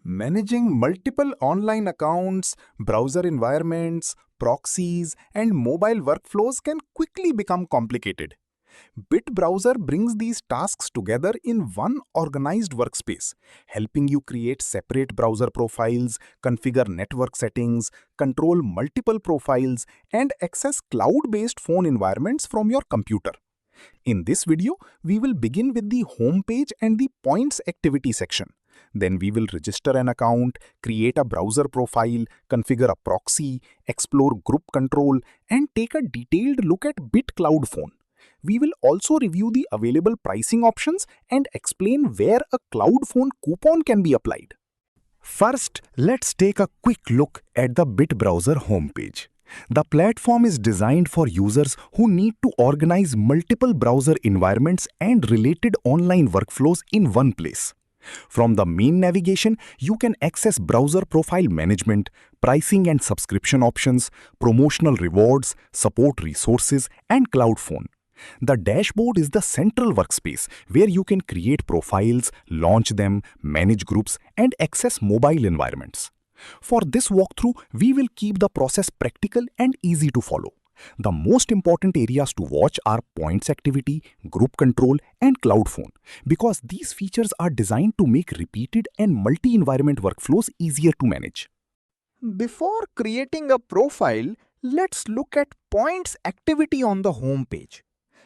Managing multiple online accounts, browser environments, proxies, and mobile workflows can quickly become complicated. BitBrowser brings these tasks together in one organized workspace, helping you create separate browser profiles, configure network settings, control multiple profiles, and access cloud-based phone environments from your computer. In this video, we will begin with the home page and the points activity section. Then we will register an account, create a browser profile, configure a proxy, explore group control, and take a detailed look at BitCloud Phone. We will also review the available pricing options and explain where a Cloud Phone coupon can be applied. First, let's take a quick look at the BitBrowser homepage. The platform is designed for users who need to organize multiple browser environments and related online workflows in one place. From the main navigation, you can access browser profile management, pricing and subscription options, promotional rewards, support resources, and Cloud Phone. The dashboard is the central workspace where you can create profiles, launch them, manage groups, and access mobile environments. For this walkthrough, we will keep the process practical and easy to follow. The most important areas to watch are points activity, group control, and Cloud Phone because these features are designed to make repeated and multi-environment workflows easier to manage. Before creating a profile, let's look at points activity on the home page.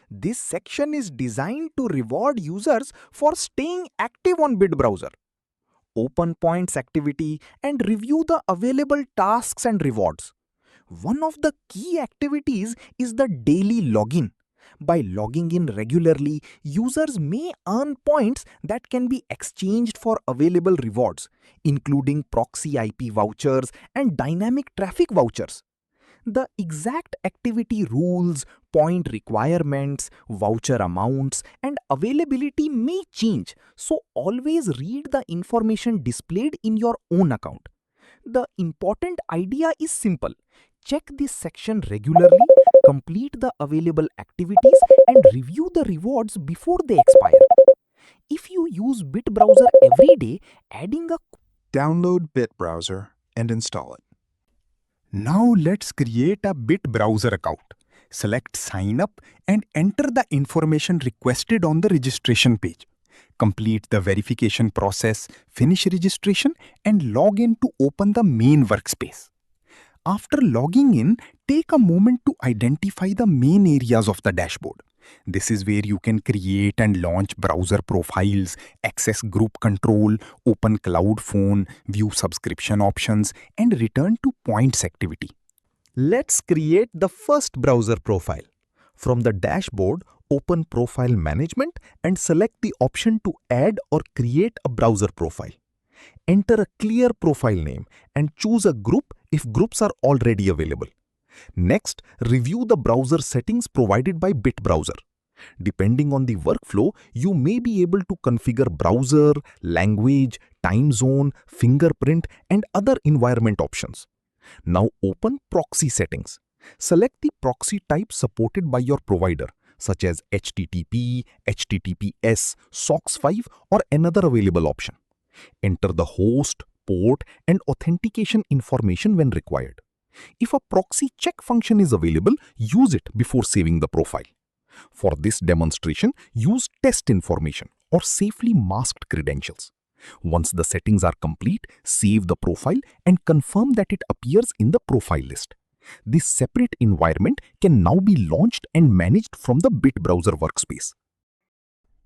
This section is designed to reward users for staying active on BitBrowser. Open points activity and review the available tasks and rewards. One of the key activities is the daily login. By logging in regularly, users may earn points that can be exchanged for available rewards, including proxy IP vouchers and dynamic traffic vouchers. The exact activity rules, point requirements, voucher amounts, and availability may change, so always read the information displayed in your own account. The important idea is simple. Check this section regularly, complete the available activities, and review the rewards before they expire. If you use BitBrowser every day, adding a Download BitBrowser and install it. Now let's create a BitBrowser account. Select Sign Up and enter the information requested on the registration page. Complete the verification process, finish registration, and log in to open the main workspace. After logging in, take a moment to identify the main areas of the dashboard. This is where you can create and launch browser profiles, access group control, open Cloud Phone, view subscription options, and return to points activity. Let's create the first browser profile. From the dashboard, open Profile Management and select the option to add or create a browser profile. Enter a clear profile name and choose a group if groups are already available. Next, review the browser settings provided by BitBrowser. Depending on the workflow, you may be able to configure browser, language, time zone, fingerprint, and other environment options. Now open Proxy Settings. Select the proxy type supported by your provider, such as HTTP, HTTPS, SOCKS5, or another available option. Enter the host, port, and authentication information when required. If a proxy check function is available, use it before saving the profile. For this demonstration, use test information or safely masked credentials. Once the settings are complete, save the profile and confirm that it appears in the profile list. This separate environment can now be launched and managed from the BitBrowser workspace.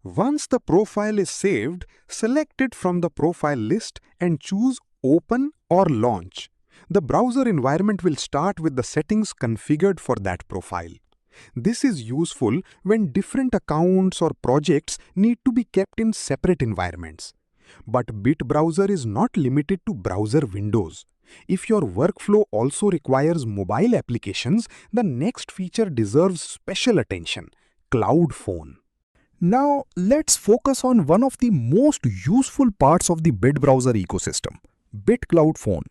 Once the profile is saved, select it from the profile list and choose Open or Launch. The browser environment will start with the settings configured for that profile. This is useful when different accounts or projects need to be kept in separate environments. But BitBrowser is not limited to browser windows. If your workflow also requires mobile applications, the next feature deserves special attention: Cloud Phone. Now, let's focus on one of the most useful parts of the BitBrowser ecosystem, BitCloud Phone.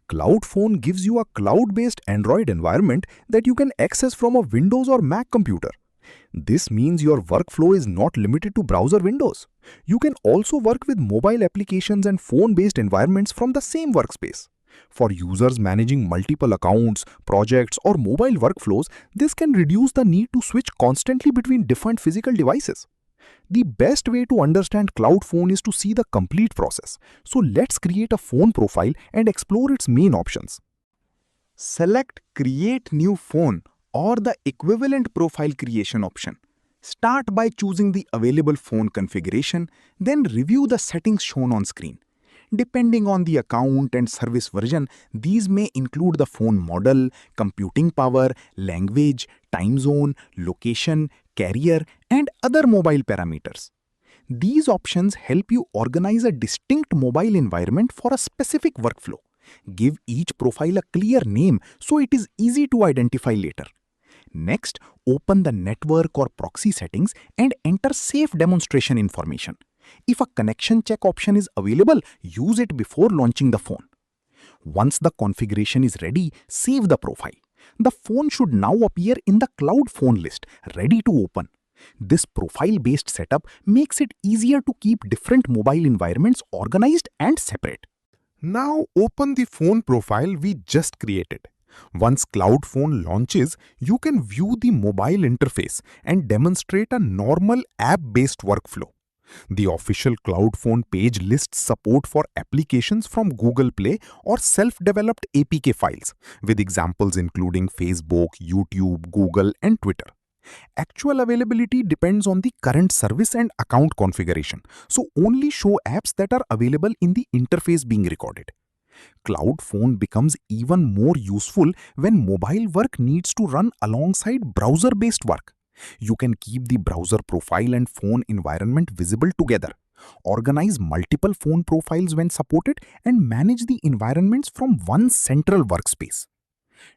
Cloud Phone gives you a cloud-based Android environment that you can access from a Windows or Mac computer. This means your workflow is not limited to browser windows. You can also work with mobile applications and phone-based environments from the same workspace. For users managing multiple accounts, projects, or mobile workflows, this can reduce the need to switch constantly between different physical devices. The best way to understand Cloud Phone is to see the complete process. So let's create a phone profile and explore its main options. Select Create New Phone or the equivalent profile creation option. Start by choosing the available phone configuration, then review the settings shown on screen. Depending on the account and service version, these may include the phone model, computing power, language, time zone, location, carrier, and other mobile parameters. These options help you organize a distinct mobile environment for a specific workflow. Give each profile a clear name so it is easy to identify later. Next, open the network or proxy settings and enter safe demonstration information. If a connection check option is available, use it before launching the phone. Once the configuration is ready, save the profile. The phone should now appear in the Cloud Phone list, ready to open. This profile-based setup makes it easier to keep different mobile environments organized and separate. Now open the phone profile we just created. Once Cloud Phone launches, you can view the mobile interface and demonstrate a normal app-based workflow. The official Cloud Phone page lists support for applications from Google Play or self-developed APK files, with examples including Facebook, YouTube, Google, and Twitter. Actual availability depends on the current service and account configuration, so only show apps that are available in the interface being recorded. Cloud Phone becomes even more useful when mobile work needs to run alongside browser-based work. You can keep the browser profile and phone environment visible together, organize multiple phone profiles when supported, and manage the environments from one central workspace.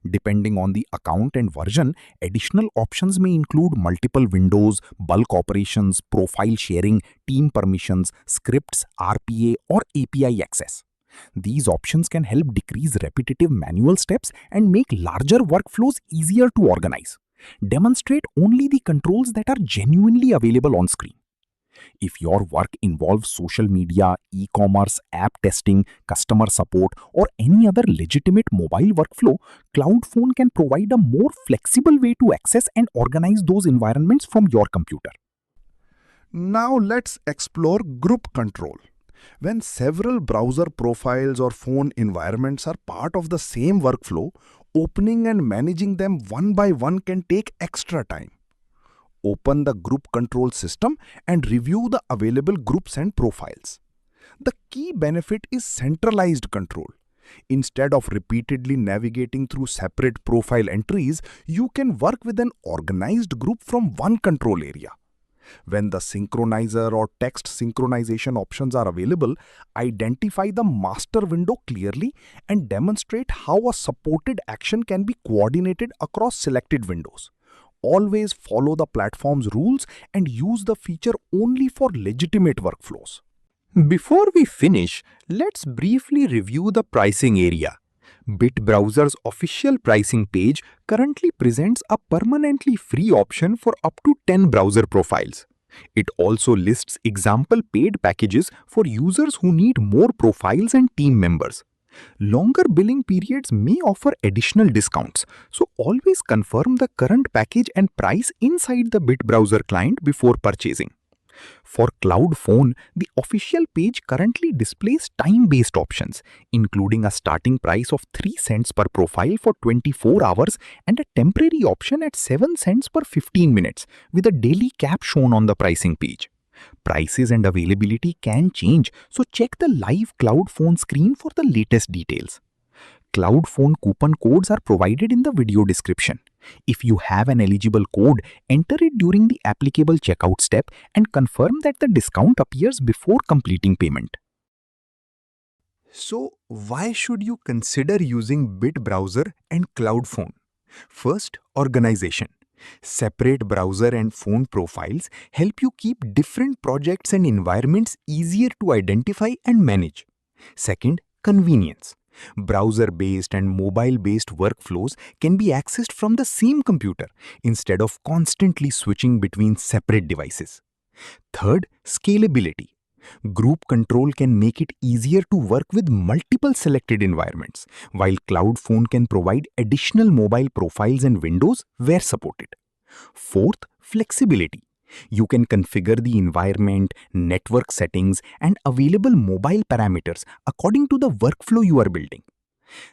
Depending on the account and version, additional options may include multiple windows, bulk operations, profile sharing, team permissions, scripts, RPA, or API access. These options can help decrease repetitive manual steps and make larger workflows easier to organize. Demonstrate only the controls that are genuinely available on screen. If your work involves social media, e-commerce, app testing, customer support, or any other legitimate mobile workflow, Cloud Phone can provide a more flexible way to access and organize those environments from your computer. Now let's explore group control. When several browser profiles or phone environments are part of the same workflow, opening and managing them one by one can take extra time. Open the group control system and review the available groups and profiles. The key benefit is centralized control. Instead of repeatedly navigating through separate profile entries, you can work with an organized group from one control area. When the synchronizer or text synchronization options are available, identify the master window clearly and demonstrate how a supported action can be coordinated across selected windows. Always follow the platform's rules and use the feature only for legitimate workflows. Before we finish, let's briefly review the pricing area. BitBrowser's official pricing page currently presents a permanently free option for up to 10 browser profiles. It also lists example paid packages for users who need more profiles and team members. Longer billing periods may offer additional discounts, so always confirm the current package and price inside the BitBrowser client before purchasing. For Cloud Phone, the official page currently displays time-based options, including a starting price of 3 cents per profile for 24 hours and a temporary option at 7 cents per 15 minutes, with a daily cap shown on the pricing page. Prices and availability can change, so check the live Cloud Phone screen for the latest details. Cloud Phone coupon codes are provided in the video description. If you have an eligible code, enter it during the applicable checkout step and confirm that the discount appears before completing payment. So, why should you consider using BitBrowser and Cloud Phone? First, organization. Separate browser and phone profiles help you keep different projects and environments easier to identify and manage. Second, convenience. Browser-based and mobile-based workflows can be accessed from the same computer instead of constantly switching between separate devices. Third, scalability. Group control can make it easier to work with multiple selected environments, while CloudPhone can provide additional mobile profiles and windows where supported. Fourth, flexibility. You can configure the environment, network settings, and available mobile parameters according to the workflow you are building.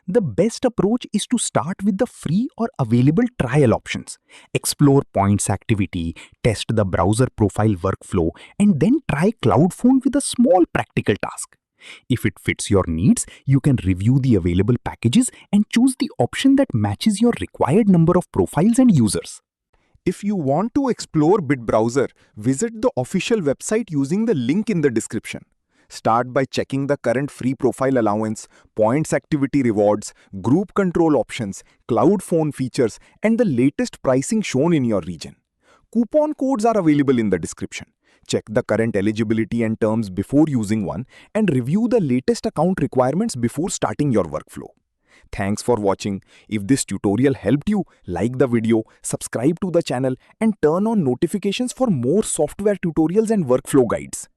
The best approach is to start with the free or available trial options. Explore Points activity, test the browser profile workflow, and then try CloudPhone with a small practical task. If it fits your needs, you can review the available packages and choose the option that matches your required number of profiles and users. If you want to explore BitBrowser, visit the official website using the link in the description. Start by checking the current free profile allowance, points activity rewards, group control options, CloudPhone features, and the latest pricing shown in your region. Coupon codes are available in the description. Check the current eligibility and terms before using one, and review the latest account requirements before starting your workflow. Thanks for watching. If this tutorial helped you, like the video, subscribe to the channel, and turn on notifications for more software tutorials and workflow guides.